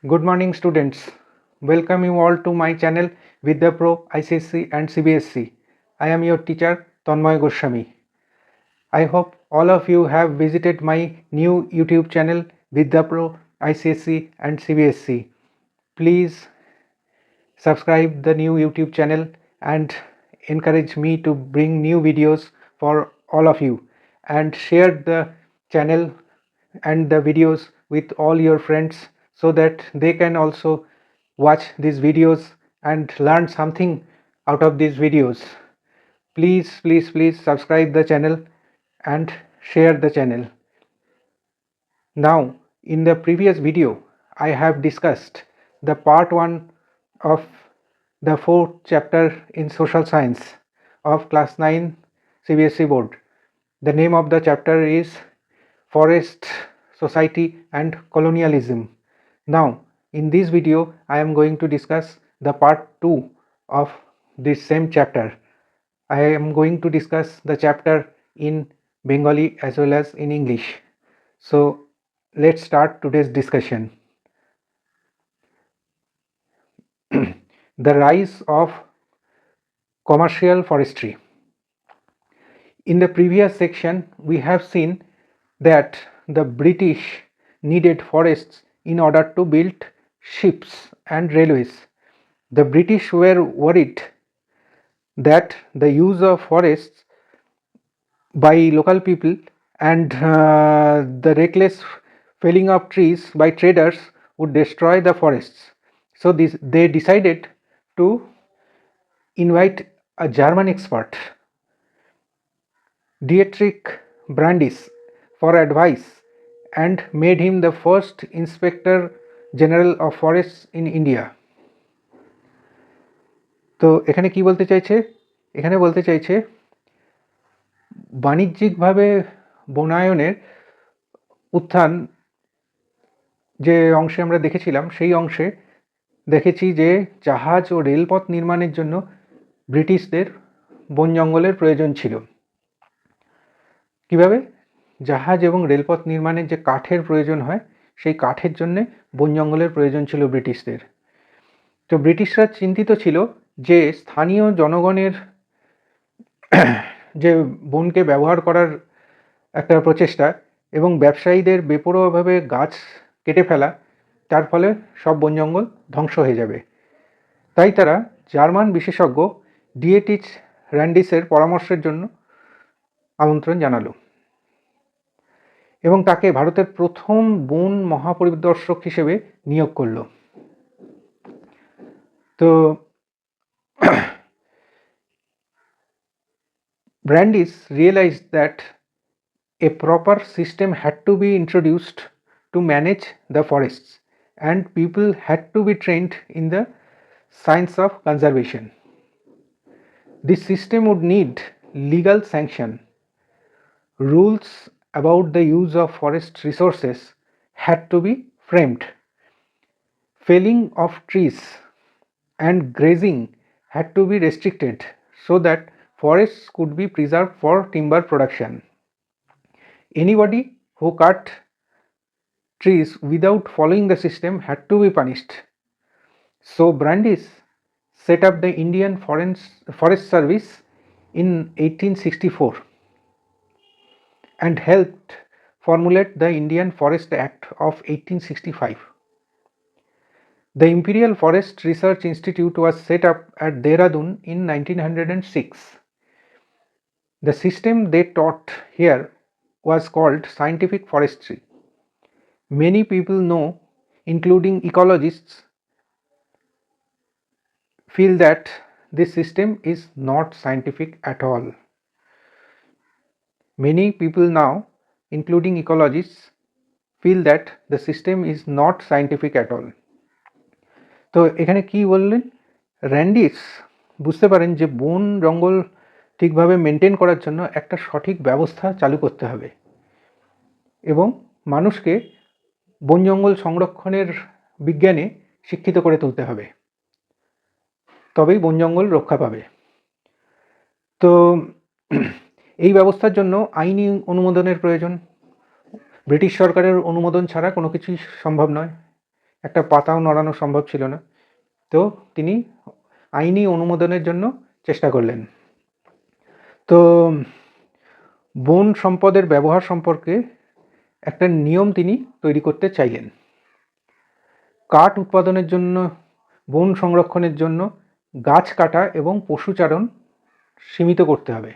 Good morning, students. Welcome you all to my channel Vidya Pro ICSE and CBSE. I am your teacher Tanmoy Goswami. I hope all of you have visited my new YouTube channel Vidya Pro ICSE and CBSE. Please subscribe the new YouTube channel and encourage me to bring new videos for all of you, and share the channel and the videos with all your friends so that they can also watch these videos and learn something out of these videos. Please subscribe the channel and share the channel. Now, in the previous video, I have discussed the part 1 of the 4th chapter in social science of class 9 CBSE board. The name of the chapter is Forest, Society and Colonialism. Now, in this video, I am going to discuss the part 2 of this same chapter. I am going to discuss the chapter in Bengali as well as in English. So, let's start today's discussion. The rise of commercial forestry. In the previous section, we have seen that the British needed forests in order to build ships and railways. The British were worried that the use of forests by local people and the reckless felling of trees by traders would destroy the forests. So they decided to invite a German expert, Dietrich Brandis, for advice and made him the first Inspector General of Forests in India. তো এখানে কি বলতে চাইছে? এখানে বলতে চাইছে বাণিজ্যিকভাবে বনায়নের উত্থান যে অংশে আমরা দেখেছিলাম, সেই অংশে দেখেছি যে জাহাজ ও রেলপথ নির্মাণের জন্য ব্রিটিশদের বন জঙ্গলের প্রয়োজন ছিল। কিভাবে? জাহাজ এবং রেলপথ নির্মাণের যে কাঠের প্রয়োজন হয়, সেই কাঠের জন্যে বন জঙ্গলের প্রয়োজন ছিল ব্রিটিশদের। তো ব্রিটিশরা চিন্তিত ছিল যে স্থানীয় জনগণের যে বনকে ব্যবহার করার একটা প্রচেষ্টা এবং ব্যবসায়ীদের বেপরোয়াভাবে গাছ কেটে ফেলা, তার ফলে সব বন জঙ্গল ধ্বংস হয়ে যাবে। তাই তারা জার্মান বিশেষজ্ঞ ডিয়েটিচ র্যান্ডিসের পরামর্শের জন্য আমন্ত্রণ জানালো এবং তাকে ভারতের প্রথম বন মহাপরিদর্শক হিসেবে নিয়োগ করল। তো Brandis realized that a proper system had to be introduced to manage the forests, and people had to be trained in the science of conservation. This system would need legal sanction. Rules about the use of forest resources had to be framed. Felling of trees and grazing had to be restricted so that forests could be preserved for timber production. Anybody who cut trees without following the system had to be punished. So Brandis set up the Indian Forest Service in 1864 and helped formulate the Indian Forest Act of 1865. The Imperial Forest Research Institute was set up at Dehradun in 1906. The system they taught here was called scientific forestry. Many people know, including ecologists, feel that this system is not scientific at all. Many people now, including ecologists, feel that the system is not scientific at all. তো এখানে কি বললেন? র্যান্ডিস বুঝতে পারেন যে বন জঙ্গল ঠিকভাবে মেনটেন করার জন্য একটা সঠিক ব্যবস্থা চালু করতে হবে এবং মানুষকে বন জঙ্গল সংরক্ষণের বিজ্ঞানে শিক্ষিত করে তুলতে হবে, তবেই বন জঙ্গল রক্ষা পাবে। তো এই ব্যবস্থার জন্য আইনি অনুমোদনের প্রয়োজন। ব্রিটিশ সরকারের অনুমোদন ছাড়া কোনো কিছুই সম্ভব নয়। একটা পাতাও নড়ানো সম্ভব ছিল না। তো তিনি আইনি অনুমোদনের জন্য চেষ্টা করলেন। তো বন সম্পদের ব্যবহার সম্পর্কে একটা নিয়ম তিনি তৈরি করতে চাইলেন। কাঠ উৎপাদনের জন্য, বন সংরক্ষণের জন্য গাছ কাটা এবং পশুচারণ সীমিত করতে হবে।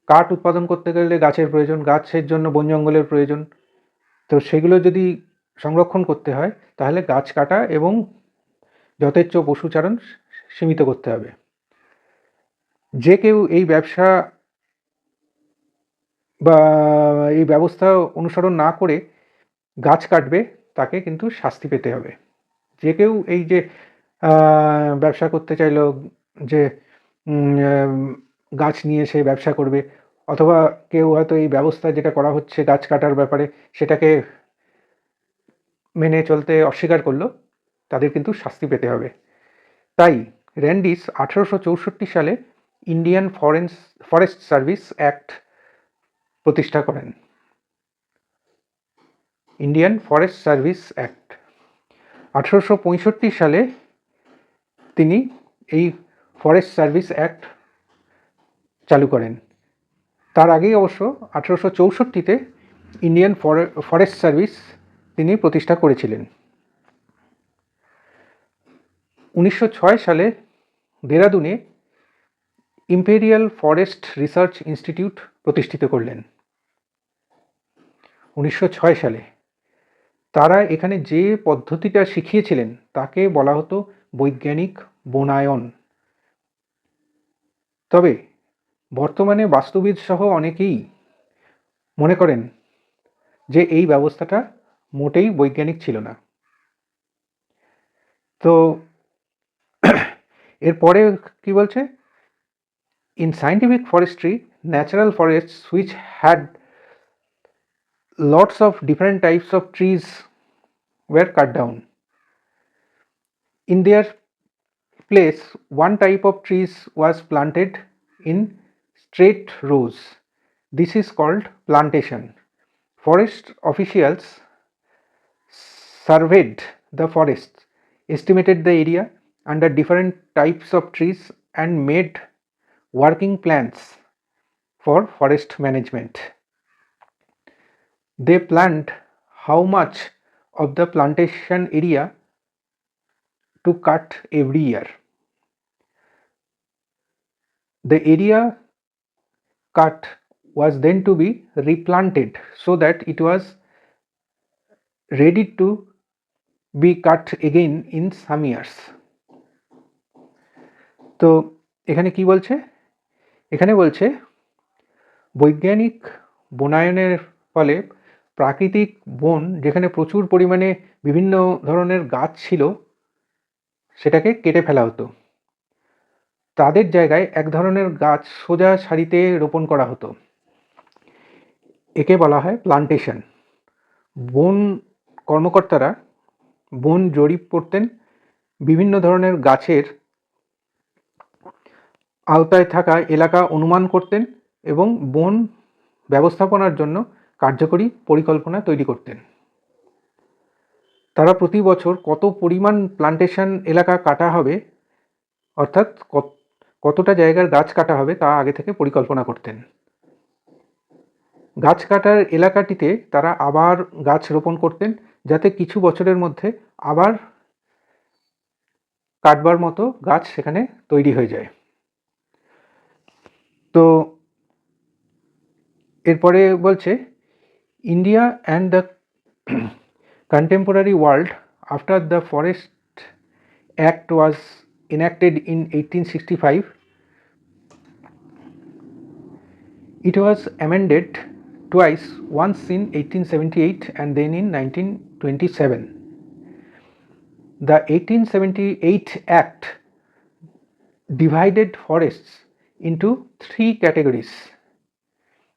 কাঠ উৎপাদন করতে গেলে গাছের প্রয়োজন, গাছের জন্য বন জঙ্গলের প্রয়োজন। তো সেগুলো যদি সংরক্ষণ করতে হয় তাহলে গাছ কাটা এবং যথেচ্ছ পশুচারণ সীমিত করতে হবে। যে কেউ এই ব্যবসা বা এই ব্যবস্থা অনুসরণ না করে গাছ কাটবে তাকে কিন্তু শাস্তি পেতে হবে। যে কেউ এই যে ব্যবসা করতে চাইলো, যে গাছ নিয়ে সে ব্যবসা করবে, অথবা কেউ হয়তো এই ব্যবস্থা যেটা করা হচ্ছে গাছ কাটার ব্যাপারে সেটাকে মেনে চলতে অস্বীকার করলো, তাদের কিন্তু শাস্তি পেতে হবে। তাই র্যান্ডিস 1864 সালে ইন্ডিয়ান ফরেস্ট সার্ভিস অ্যাক্ট প্রতিষ্ঠা করেন। ইন্ডিয়ান ফরেস্ট সার্ভিস অ্যাক্ট 1865 সালে তিনি এই ফরেস্ট সার্ভিস অ্যাক্ট চালু করেন। তার আগেই অবশ্য 1864-তে ইন্ডিয়ান ফরেস্ট সার্ভিস তিনি প্রতিষ্ঠা করেছিলেন। 1906 সালে দেরাদুনে ইম্পেরিয়াল ফরেস্ট রিসার্চ ইনস্টিটিউট প্রতিষ্ঠিত করলেন। 1906 সালে তারা এখানে যে পদ্ধতিটা শিখিয়েছিলেন তাকে বলা হতো বৈজ্ঞানিক বনায়ন। তবে বর্তমানে বাস্তুবিদ সহ অনেকেই মনে করেন যে এই ব্যবস্থাটা মোটেই বৈজ্ঞানিক ছিল না। তো এরপরে কি বলছে, in scientific forestry, natural forests which had lots of different types of trees were cut down. In their place, one type of trees was planted in straight rows. This is called plantation. Forest officials surveyed the forests, estimated the area under different types of trees, and made working plans for forest management. They planned how much of the plantation area to cut every year. The area cut was then to be replanted so that it was ready to be cut again in some years. তো এখানে কি বলছে, এখানে বলছে বৈজ্ঞানিক বনায়নের ফলে প্রাকৃতিক বন যেখানে প্রচুর পরিমাণে বিভিন্ন ধরনের গাছ ছিল সেটাকে কেটে ফেলা হতো। তাদের জায়গায় এক ধরনের গাছ সোজা সারিতে রোপণ করা হতো। একে বলা হয় প্লান্টেশন। বন কর্মকর্তারা বন জরিপ করতেন, বিভিন্ন ধরনের গাছের আওতায় থাকা এলাকা অনুমান করতেন এবং বন ব্যবস্থাপনার জন্য কার্যকরী পরিকল্পনা তৈরি করতেন। তারা প্রতি বছর কত পরিমাণ প্লান্টেশন এলাকা কাটা হবে, অর্থাৎ কতটা জায়গার গাছ কাটা হবে তা আগে থেকে পরিকল্পনা করতেন। গাছ কাটার এলাকাটিতে তারা আবার গাছ রোপণ করতেন যাতে কিছু বছরের মধ্যে আবার কাটবার মতো গাছ সেখানে তৈরি হয়ে যায়। তো এরপরে বলছে India and the contemporary world after the Forest Act was enacted in 1865, it was amended twice, once in 1878 and then in 1927. The 1878 Act divided forests into three categories: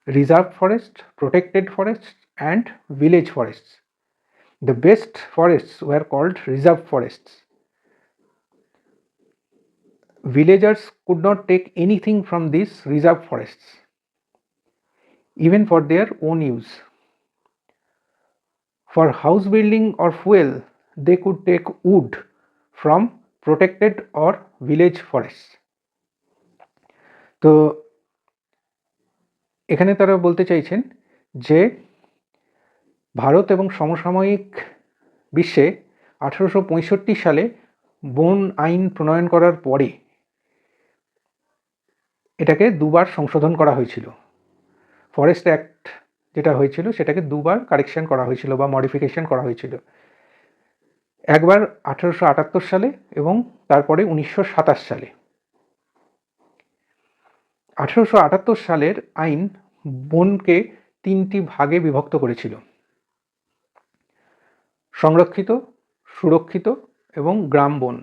reserve forest, protected forests and village forests. The best forests were called reserve forests. Villagers could not take anything from these reserve forests, even for their own use. For house building or fuel, they could take wood from protected or village forests. তো এখানে তারা বলতে চাইছেন যে ভারত এবং সমসাময়িক বিশ্বে 1865 সালে বন আইন প্রণয়ন করার পরে এটাকে দুবার সংশোধন করা হয়েছিল। ফরেস্ট অ্যাক্ট যেটা হয়েছিল সেটাকে দুবার কারেকশন করা হয়েছিল বা মডিফিকেশন করা হয়েছিল, একবার 1878 সালে এবং তারপরে 1927 সালে। 1878 সালের আইন বনকে তিনটি ভাগে বিভক্ত করেছিল: সংরক্ষিত, সুরক্ষিত এবং গ্রাম বন।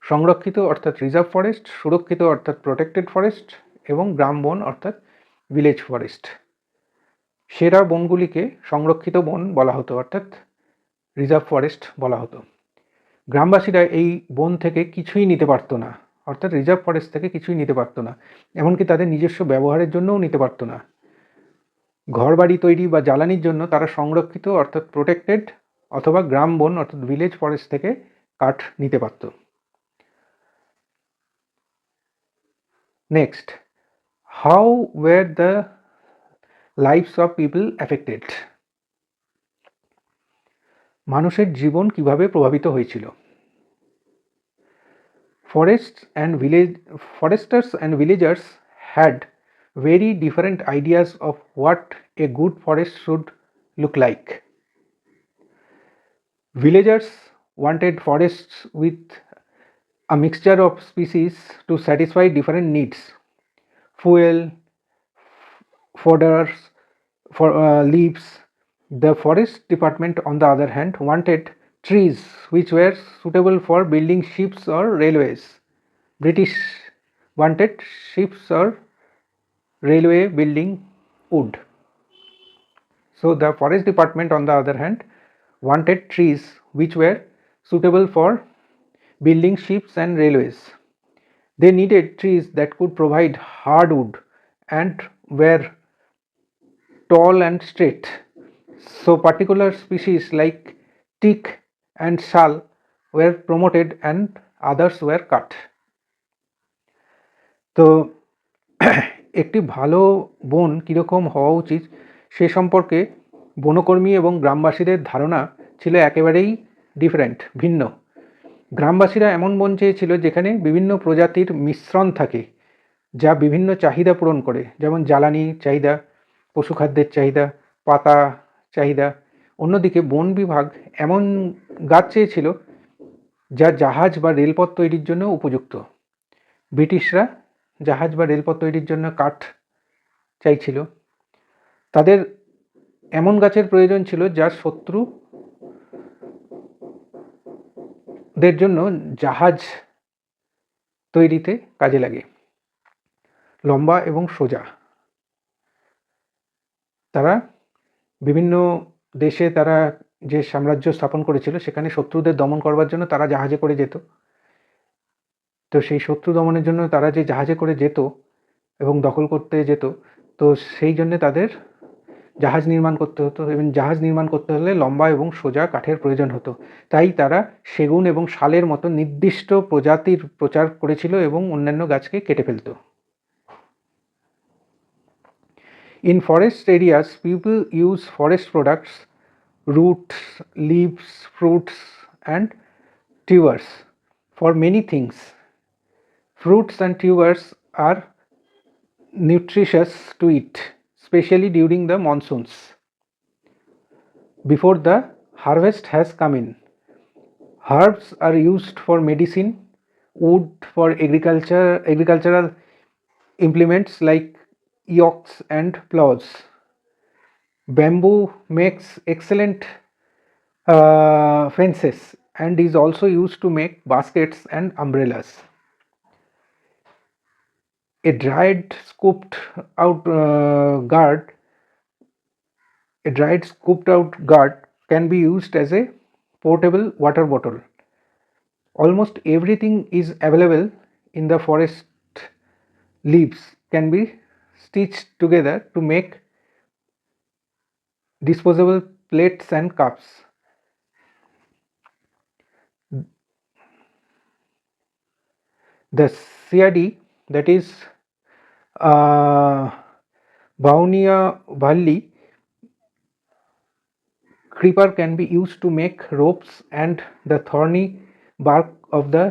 সংরক্ষিত অর্থাৎ রিজার্ভ ফরেস্ট, সুরক্ষিত অর্থাৎ প্রোটেক্টেড ফরেস্ট এবং গ্রাম বন অর্থাৎ ভিলেজ ফরেস্ট। সেরা বনগুলিকে সংরক্ষিত বন বলা হতো অর্থাৎ রিজার্ভ ফরেস্ট বলা হতো। গ্রামবাসীরা এই বন থেকে কিছুই নিতে পারত না, অর্থাৎ রিজার্ভ ফরেস্ট থেকে কিছুই নিতে পারত না, এমনকি তাদের নিজস্ব ব্যবহারের জন্যও নিতে পারত না। ঘরবাড়ি তৈরি বা জ্বালানির জন্য তারা সংরক্ষিত অর্থাৎ প্রোটেক্টেড অথবা গ্রাম বন অর্থাৎ ভিলেজ ফরেস্ট থেকে কাঠ নিতে পারত। Next, how were the lifes of people affected? মানুষের জীবন কিভাবে প্রভাবিত হয়েছিল? Foresters and villagers had very different ideas of what a good forest should look like. Villagers wanted forests with a mixture of species to satisfy different needs: fuel, fodder, leaves. The forest department, on the other hand, wanted trees which were suitable for building ships or railways. British wanted ships or railway building wood. So the forest department, on the other hand, wanted trees which were suitable for building ships and railways. They needed trees that could provide hardwood and were tall and straight. So particular species like teak and shal were promoted and others were cut. তো একটি ভালো বন কীরকম হওয়া উচিত সে সম্পর্কে বনকর্মী এবং গ্রামবাসীদের ধারণা ছিল একেবারেই ডিফারেন্ট, ভিন্ন। গ্রামবাসীরা এমন বন চেয়েছিল যেখানে বিভিন্ন প্রজাতির মিশ্রণ থাকে, যা বিভিন্ন চাহিদা পূরণ করে, যেমন জ্বালানি চাহিদা, পশুখাদ্যের চাহিদা, পাতা চাহিদা। অন্যদিকে বন বিভাগ এমন গাছ চেয়েছিল যা জাহাজ বা রেলপথ তৈরির জন্য উপযুক্ত। ব্রিটিশরা জাহাজ বা রেলপথ তৈরির জন্য কাঠ চাইছিল। তাদের এমন গাছের প্রয়োজন ছিল যা শত্রুদের জন্য জাহাজ তৈরিতে কাজে লাগে। লম্বা এবং সোজা। তারা বিভিন্ন দেশে তারা যে সাম্রাজ্য স্থাপন করেছিল সেখানে শত্রুদের দমন করবার জন্য তারা জাহাজে করে যেত। তো সেই শত্রু দমনের জন্য তারা যে জাহাজে করে যেত এবং দখল করতে যেত, তো সেই জন্যে তাদের জাহাজ নির্মাণ করতে হতো, এবং জাহাজ নির্মাণ করতে হলে লম্বা এবং সোজা কাঠের প্রয়োজন হতো। তাই তারা সেগুন এবং শালের মতো নির্দিষ্ট প্রজাতির প্রচার করেছিল এবং অন্যান্য গাছকে কেটে ফেলত। In forest areas, people use forest products, roots, leaves, fruits, and tubers for many things. Fruits and tubers are nutritious to eat, especially during the monsoons. Before the harvest has come in, herbs are used for medicine, wood for agricultural implements like yokes and plows. Bamboo makes excellent fences and is also used to make baskets and umbrellas. A dried scooped out gourd can be used as a portable water bottle. Almost everything is available in the forest. Leaves can be stitched together to make disposable plates and cups. The Siadi, that is Baunia Valli creeper, can be used to make ropes, and the thorny bark of the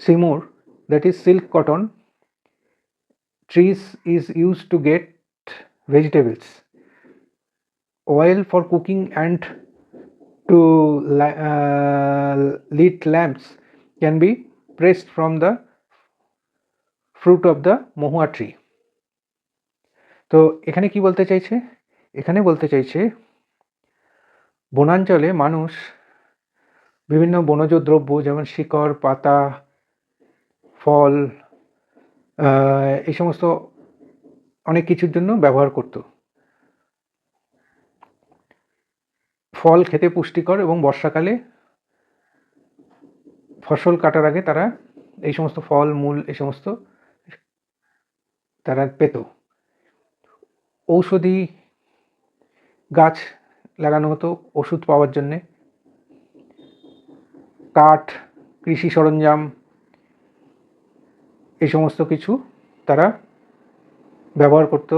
simur, that is silk cotton trees, is used to get vegetables. Oil for cooking and to lit lamps can be pressed from the fruit of the mohua tree. তো এখানে কি বলতে চাইছে? এখানে বলতে চাইছে বনাঞ্চলে মানুষ বিভিন্ন বনজ দ্রব্য যেমন শিকড়, পাতা, ফল, এই সমস্ত অনেক কিছুর জন্য ব্যবহার করত। ফল খেতে পুষ্টিকর এবং বর্ষাকালে ফসল কাটার আগে তারা এই সমস্ত ফল, মূল, এই সমস্ত তারা পেত। ঔষধি গাছ লাগানো হতো ওষুধ পাওয়ার জন্যে। কাঠ, কৃষি সরঞ্জাম, এই সমস্ত কিছু তারা ব্যবহার করত।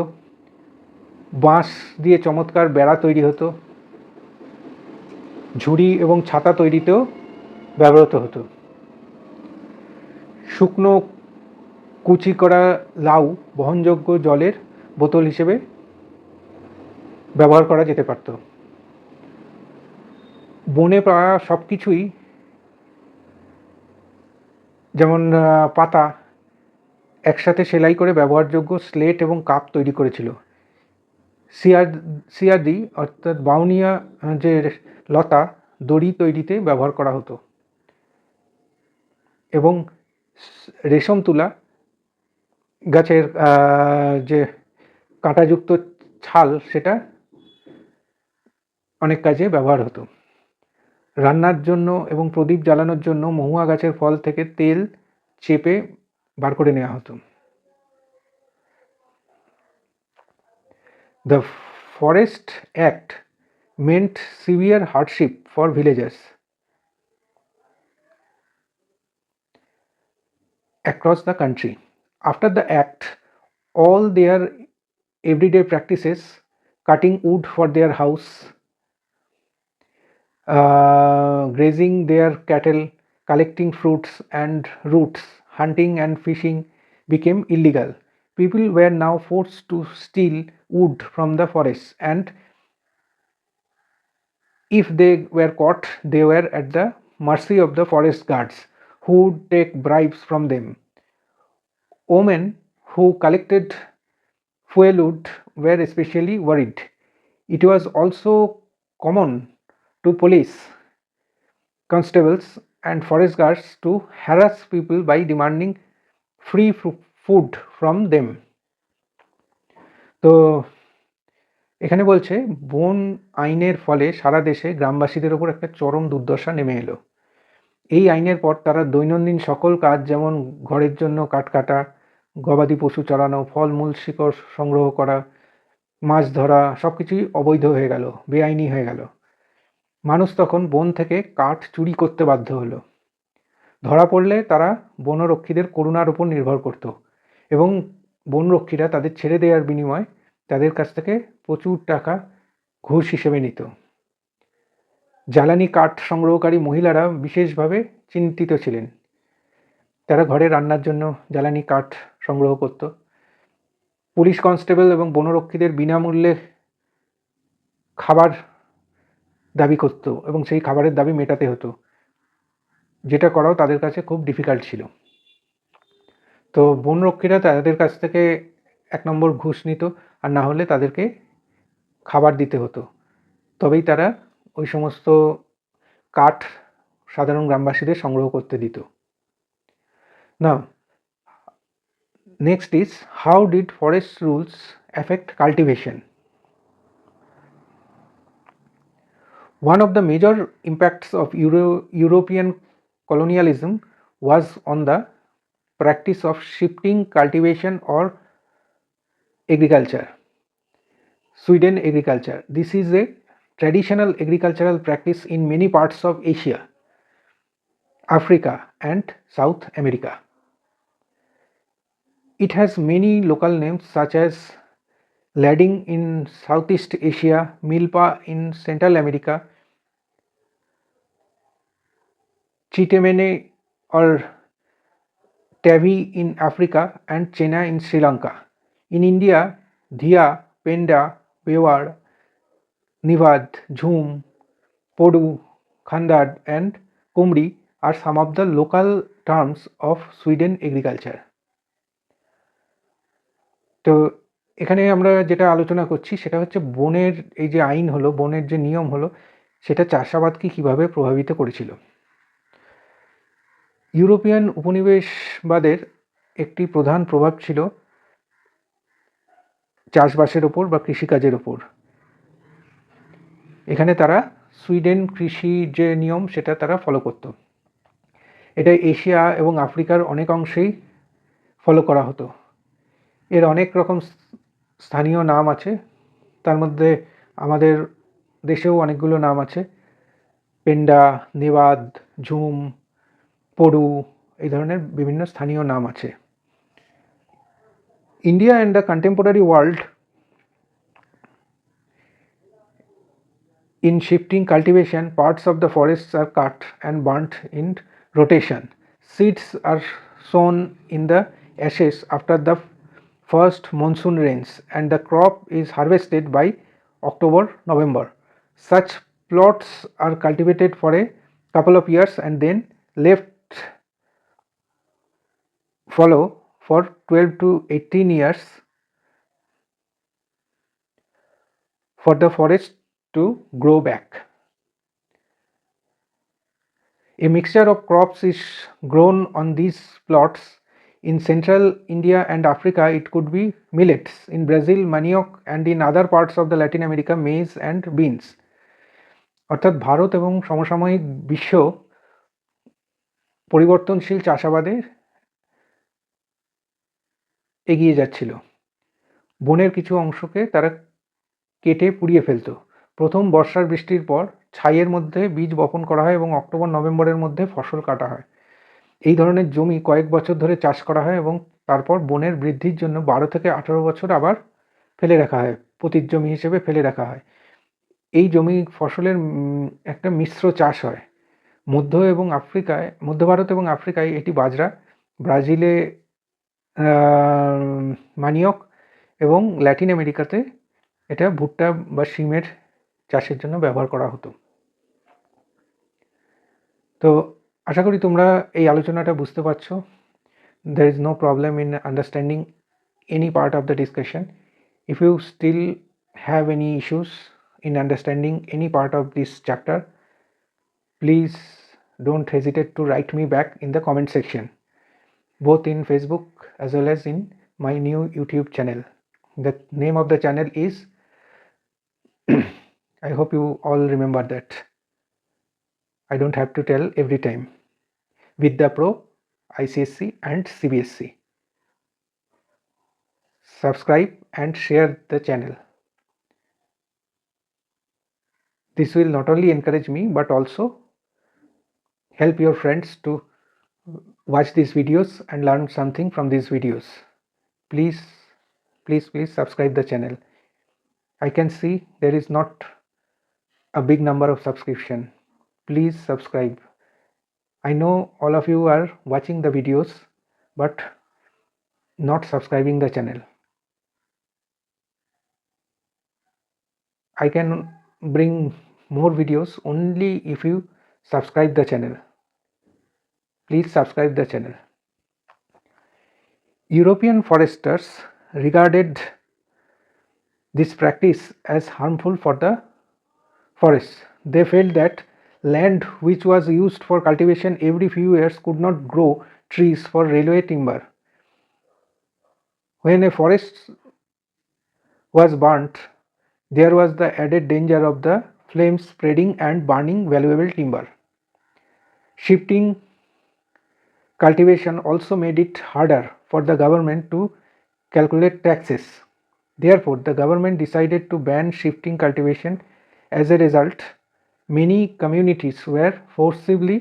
বাঁশ দিয়ে চমৎকার বেড়া তৈরি হতো। ঝুড়ি এবং ছাতা তৈরিতেও ব্যবহৃত হতো। শুকনো কুচি করা লাউ বহনযোগ্য জলের বোতল হিসেবে ব্যবহার করা যেতে পারত। বনে প্রায় সব কিছুই, যেমন পাতা, একসাথে সেলাই করে ব্যবহারযোগ্য স্লেট এবং কাপ তৈরি করেছিল। সিয়াদি অর্থাৎ বাউনিয়া যে লতা, দড়ি তৈরিতে ব্যবহার করা হতো এবং রেশম তুলা গাছের যে কাঁটাযুক্ত ছাল, সেটা অনেক কাজে ব্যবহার হতো। রান্নার জন্য এবং প্রদীপ জ্বালানোর জন্য মহুয়া গাছের ফল থেকে তেল চেপে বার করে নেওয়া হতো। The Forest Act meant severe hardship for villagers across the country. After the act, all their everyday practices, cutting wood for their house, grazing their cattle, collecting fruits and roots, hunting and fishing, became illegal. People were now forced to steal wood from the forests, and if they were caught, they were at the mercy of the forest guards, who would take bribes from them. Women who collected fuelwood were especially worried. It was also common to police, constables, and forest guards to harass people by demanding free food from them. তো এখানে বলছে বন আইনের ফলে সারা দেশে গ্রামবাসীদের ওপর একটা চরম দুর্দশা নেমে এলো। এই আইনের পর তারা দৈনন্দিন সকল কাজ, যেমন ঘরের জন্য কাঠ কাটা, গবাদি পশু চড়ানো, ফলমূল শিকড় সংগ্রহ করা, মাছ ধরা, সব কিছুই অবৈধ হয়ে গেল, বেআইনি হয়ে গেল। মানুষ তখন বন থেকে কাঠ চুরি করতে বাধ্য হলো। ধরা পড়লে তারা বনরক্ষীদের করুণার উপর নির্ভর করত এবং বনরক্ষীরা তাদের ছেড়ে দেওয়ার বিনিময়ে তাদের কাছ থেকে প্রচুর টাকা ঘুষ হিসেবে নিত। জ্বালানি কাঠ সংগ্রহকারী মহিলারা বিশেষভাবে চিন্তিত ছিলেন। তারা ঘরে রান্নার জন্য জ্বালানি কাঠ সংগ্রহ করত। পুলিশ কনস্টেবল এবং বনরক্ষীদের বিনামূল্যে খাবার দাবি করত এবং সেই খাবারের দাবি মেটাতে হতো, যেটা করাও তাদের কাছে খুব ডিফিকাল্ট ছিল। তো বনরক্ষীরা তাদের কাছ থেকে 1 নম্বর ঘুষ নিত, আর না হলে তাদেরকে খাবার দিতে হতো, তবেই তারা ওই সমস্ত কাঠ সাধারণ গ্রামবাসীদের সংগ্রহ করতে দিত। Now, next is, how did forest rules affect cultivation? One of the major impacts of European colonialism was on the practice of shifting cultivation or agriculture. Sweden agriculture. This is a traditional agricultural practice in many parts of Asia, Africa, and South America. It has many local names such as lading in Southeast Asia, milpa in Central America, chitemene or tavi in Africa, and chena in Sri Lanka. In India, dhiya, penda, bewar, nivad, jhum, podu, khandad, and kumri are some of the local terms of Sweden agriculture. তো এখানে আমরা যেটা আলোচনা করছি সেটা হচ্ছে বনের এই যে আইন হলো, বনের যে নিয়ম হলো, সেটা চাষাবাদকে কিভাবে প্রভাবিত করেছিল। ইউরোপিয়ান উপনিবেশবাদের একটি প্রধান প্রভাব ছিল চাষবাসের ওপর বা কৃষিকাজের ওপর। এখানে তারা সুইডেন কৃষি যে নিয়ম সেটা তারা ফলো করত। এটা এশিয়া এবং আফ্রিকার অনেক অংশেই ফলো করা হতো। এর অনেক রকম স্থানীয় নাম আছে, তার মধ্যে আমাদের দেশেও অনেকগুলো নাম আছে, পেন্ডা, নেওয়াদ, ঝুম, পড়ু, এই ধরনের বিভিন্ন স্থানীয় নাম আছে। India and the contemporary world, in shifting cultivation, parts of the forests are cut and burnt in rotation. Seeds are sown in the ashes after the first monsoon rains, and the crop is harvested by October-November. Such plots are cultivated for a couple of years and then left follow for 12 to 18 years for the forest to grow back. A mixture of crops is grown on these plots. In central India and Africa, it could be millets. In Brazil, manioc, and in other parts of the Latin America, maize and beans. অর্থাৎ ভারত এবং সমসাময়িক বিশ্ব পরিবর্তনশীল চাষাবাদে এগিয়ে যাচ্ছিল। বনের কিছু অংশকে তারা কেটে পুড়িয়ে ফেলত। প্রথম বর্ষার বৃষ্টির পর ছাইয়ের মধ্যে বীজ বপন করা হয় এবং অক্টোবর-নভেম্বরের মধ্যে ফসল কাটা হয়। এই ধরনের জমি কয়েক বছর ধরে চাষ করা হয় এবং তারপর বনের বৃদ্ধির জন্য 12 থেকে 18 বছর আবার ফেলে রাখা হয়, পতিত জমি হিসেবে ফেলে রাখা হয়। এই জমি ফসলের একটা মিশ্র চাষ হয়। মধ্য ভারত এবং আফ্রিকায় এটি বাজরা, ব্রাজিলে মানিয়ক এবং ল্যাটিন আমেরিকাতে এটা ভুট্টা বা শিমের চাষের জন্য ব্যবহার করা হতো। তো আশা করি তোমরা এই আলোচনাটা বুঝতে পারছো। There is no problem in understanding any part of the discussion. If you still have any issues in understanding any part of this chapter, please don't hesitate to write me back in the comment section, both in Facebook as well as in my new YouTube channel. The name of the channel is I hope you all remember that. I don't have to tell every time. Vidya Pro, ICSC and CBSC. Subscribe and share the channel. This will not only encourage me but also help your friends to watch these videos and learn something from these videos. Please subscribe the channel. I can see there is not a big number of subscription. Please subscribe. I know all of you are watching the videos but not subscribing the channel. I can bring more videos only if you subscribe the channel. Please subscribe the channel. European foresters regarded this practice as harmful for the forests. They felt that land which was used for cultivation every few years could not grow trees for railway timber. When a forest was burnt, there was the added danger of the flames spreading and burning valuable timber. Shifting cultivation also made it harder for the government to calculate taxes. Therefore, the government decided to ban shifting cultivation As a result, many communities were forcibly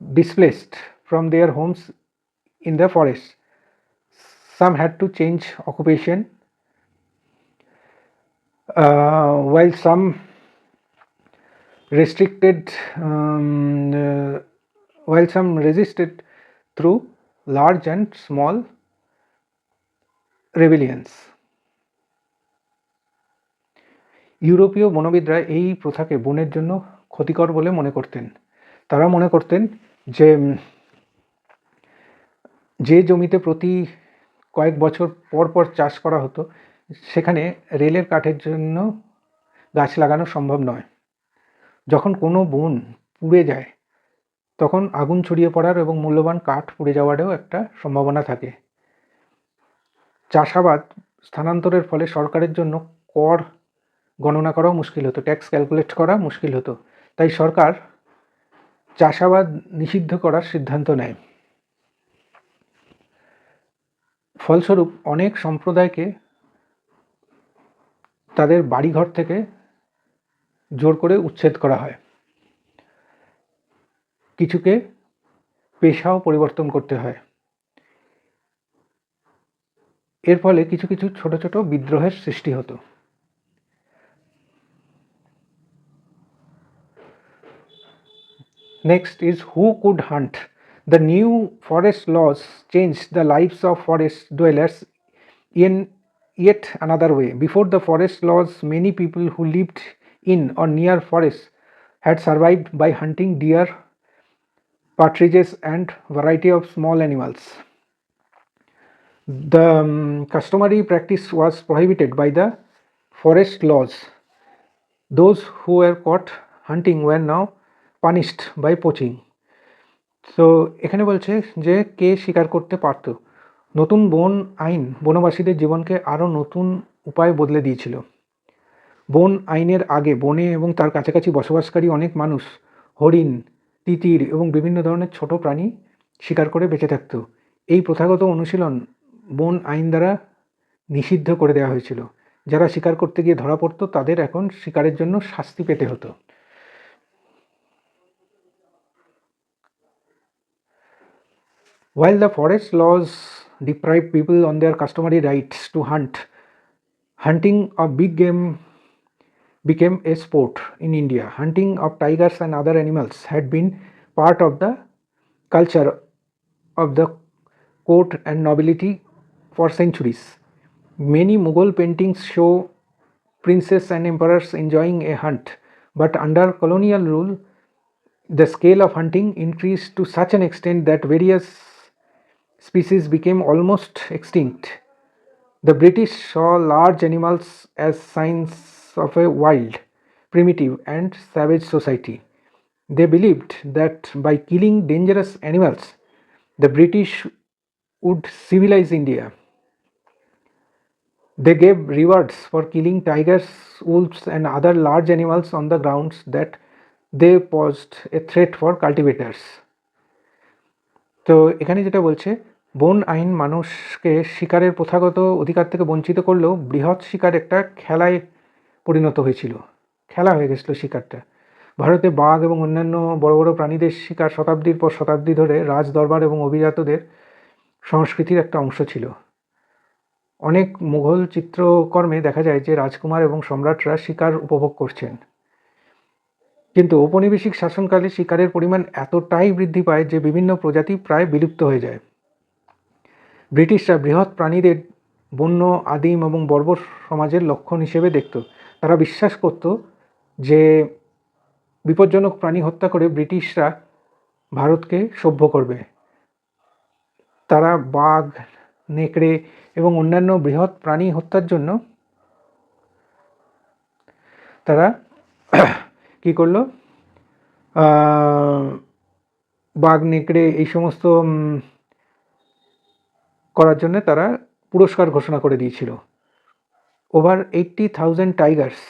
displaced from their homes in the forest. Some had to change occupation, while some resisted through large and small rebellions. ইউরোপীয় বনবিদরা এই প্রথাকে বনের জন্য ক্ষতিকর বলে মনে করতেন। তারা মনে করতেন যে জমিতে প্রতি কয়েক বছর পর পর চাষ করা হতো, সেখানে রেলের কাঠের জন্য গাছ লাগানো সম্ভব নয়। যখন কোনো বন পুড়ে যায়, তখন আগুন ছড়িয়ে পড়ার এবং মূল্যবান কাঠ পুড়ে যাওয়ারও একটা সম্ভাবনা থাকে। চাষাবাদ স্থানান্তরের ফলে সরকারের জন্য কর গণনা করাও মুশকিল হতো, ট্যাক্স ক্যালকুলেট করা মুশকিল হতো। তাই সরকার চাষাবাদ নিষিদ্ধ করার সিদ্ধান্ত নেয়। ফলস্বরূপ অনেক সম্প্রদায়কে তাদের বাড়িঘর থেকে জোর করে উচ্ছেদ করা হয়। কিছুকে পেশাও পরিবর্তন করতে হয়। এর ফলে কিছু কিছু ছোট ছোট বিদ্রোহের সৃষ্টি হতো। Next is who could hunt. The new forest laws changed the lives of forest dwellers in yet another way. Before the forest laws, many people who lived in or near forests had survived by hunting deer, partridges, and variety of small animals. The customary practice was prohibited by the forest laws. Those who were caught hunting were now punished by poaching. তো এখানে বলছে যে কে শিকার করতে পারত। নতুন বন আইন বনবাসীদের জীবনকে আরও নতুন উপায়ে বদলে দিয়েছিল। বন আইনের আগে বনে এবং তার কাছাকাছি বসবাসকারী অনেক মানুষ হরিণ, তিতির এবং বিভিন্ন ধরনের ছোট প্রাণী শিকার করে বেঁচে থাকত। এই প্রথাগত অনুশীলন বন আইন দ্বারা নিষিদ্ধ করে দেওয়া হয়েছিল। যারা শিকার করতে গিয়ে ধরা পড়তো, তাদের এখন শিকারের জন্য শাস্তি পেতে হতো। While the forest laws deprived people on their customary rights to hunt, hunting of big game became a sport in India. Hunting of tigers and other animals had been part of the culture of the court and nobility for centuries. Many Mughal paintings show princes and emperors enjoying a hunt, but under colonial rule, the scale of hunting increased to such an extent that various species became almost extinct. The British saw large animals as signs of a wild, primitive, and savage society. They believed that by killing dangerous animals, the British would civilize India. They gave rewards for killing tigers, wolves, and other large animals on the grounds that they posed a threat for cultivators. তো এখানে যেটা বলছে, বন আইন মানুষকে শিকারের প্রথাগত অধিকার থেকে বঞ্চিত করলেও বৃহৎ শিকার একটা খেলায় পরিণত হয়েছিল, খেলা হয়ে গেছিলো শিকারটা। ভারতে বাঘ এবং অন্যান্য বড় বড় প্রাণীদের শিকার শতাব্দীর পর শতাব্দী ধরে রাজ দরবার এবং অভিজাতদের সংস্কৃতির একটা অংশ ছিল। অনেক মুঘল চিত্রকর্মে দেখা যায় যে রাজকুমার এবং সম্রাটরা শিকার উপভোগ করছেন। কিন্তু ঔপনিবেশিক শাসনকালে শিকারের পরিমাণ এতটাই বৃদ্ধি পায় যে বিভিন্ন প্রজাতি প্রায় বিলুপ্ত হয়ে যায়। ব্রিটিশরা বৃহৎ প্রাণীদের বন্য, আদিম এবং বর্বর সমাজের লক্ষণ হিসেবে দেখত। তারা বিশ্বাস করত যে বিপজ্জনক প্রাণী হত্যা করে ব্রিটিশরা ভারতকে সভ্য করবে। তারা বাঘ, নেকড়ে এবং অন্যান্য বৃহৎ প্রাণী হত্যার জন্য তারা কী করলো, বাঘ, নেকড়ে এই সমস্ত করার জন্য তারা পুরস্কার ঘোষণা করে দিয়েছিল। Over 80,000 Tigers,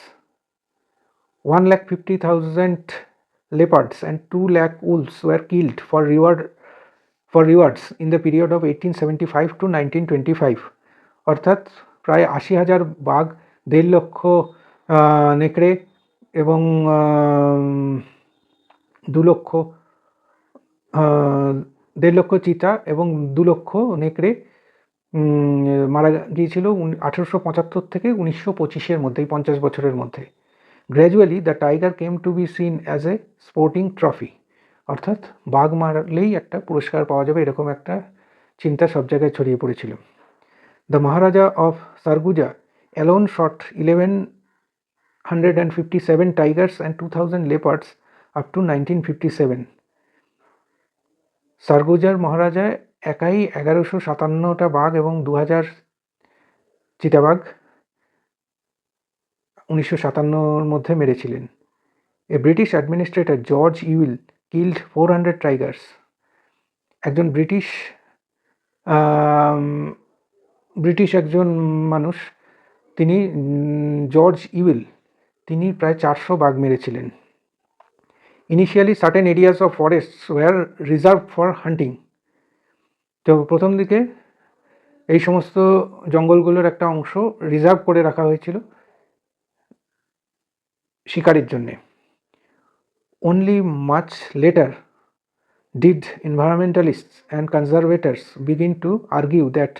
1,50,000 leopards and 2 lakh wolves were killed for rewards in the period of 1875 to 1925. অর্থাৎ প্রায় 80,000 বাঘ, 1.5 লক্ষ নেকড়ে এবং 2 লক্ষ 1.5 লক্ষ চিতা এবং 2 লক্ষ নেকড়ে মারা গিয়েছিল 1875 থেকে 1925-এর মধ্যে, এই 50 বছরের মধ্যে। Gradually the tiger came to be seen as a sporting trophy, অর্থাৎ বাঘ মারলেই একটা পুরস্কার পাওয়া যাবে, এরকম একটা চিন্তা সব জায়গায় ছড়িয়ে পড়েছিল। The Maharaja of Surguja alone shot 1157 tigers and 2000 leopards up to 1957. সারগুজার মহারাজা একাই 1157টা বাঘ এবং 2000 চিতাবাঘ 1957-র মধ্যে মেরেছিলেন। A British administrator George Yule killed 400 tigers. একজন ব্রিটিশ একজন মানুষ, তিনি জর্জ ইউইল, তিনি প্রায় 400 বাঘ মেরেছিলেন। Initially certain areas of forests were reserve for hunting. তো প্রথম দিকে এই সমস্ত জঙ্গলগুলোর একটা অংশ রিজার্ভ করে রাখা হয়েছিল শিকারির জন্যে। Only much later did environmentalists and conservators begin to argue that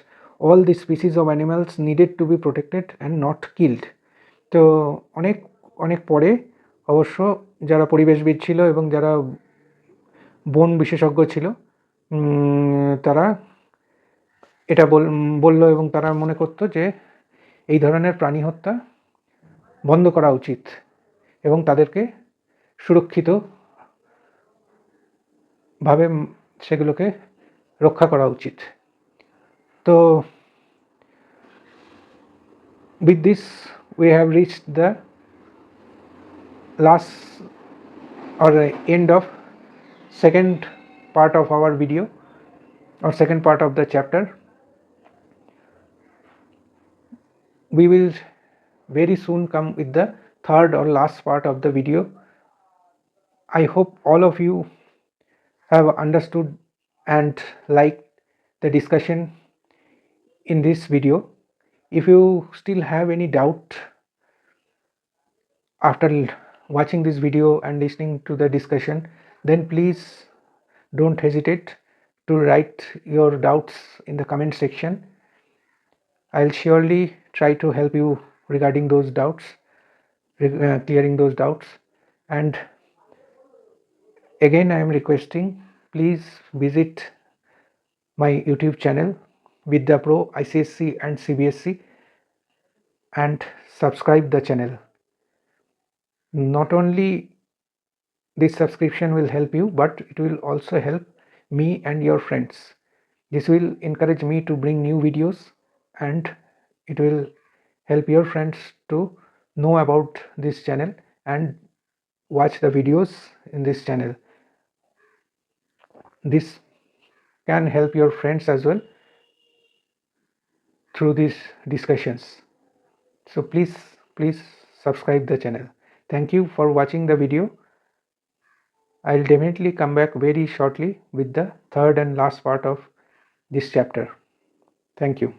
all the species of animals needed to be protected and not killed. তো অনেক পরে অবশ্য যারা পরিবেশবিদ ছিল এবং যারা বন বিশেষজ্ঞ ছিল, তারা এটা বলল এবং তারা মনে করতো যে এই ধরনের প্রাণী হত্যা বন্ধ করা উচিত এবং তাদেরকে সুরক্ষিতভাবে সেগুলোকে রক্ষা করা উচিত। তো with this we have reached the last or the end of second part of our video or second part of the chapter. We will very soon come with the third or last part of the video. I hope all of you have understood and liked the discussion in this video. If you still have any doubt after watching this video and listening to the discussion, then please don't hesitate to write your doubts in the comment section. I'll surely try to help you regarding those doubts, clearing those doubts. And again I am requesting, please visit my YouTube channel Vidya Pro ICSC and CBSC and subscribe the channel. Not only this subscription will help you, but it will also help me and your friends. This will encourage me to bring new videos and it will help your friends to know about this channel and watch the videos in this channel. This can help your friends as well through these discussions. So please subscribe the channel. Thank you for watching the video. I'll definitely come back very shortly with the third and last part of this chapter. Thank you.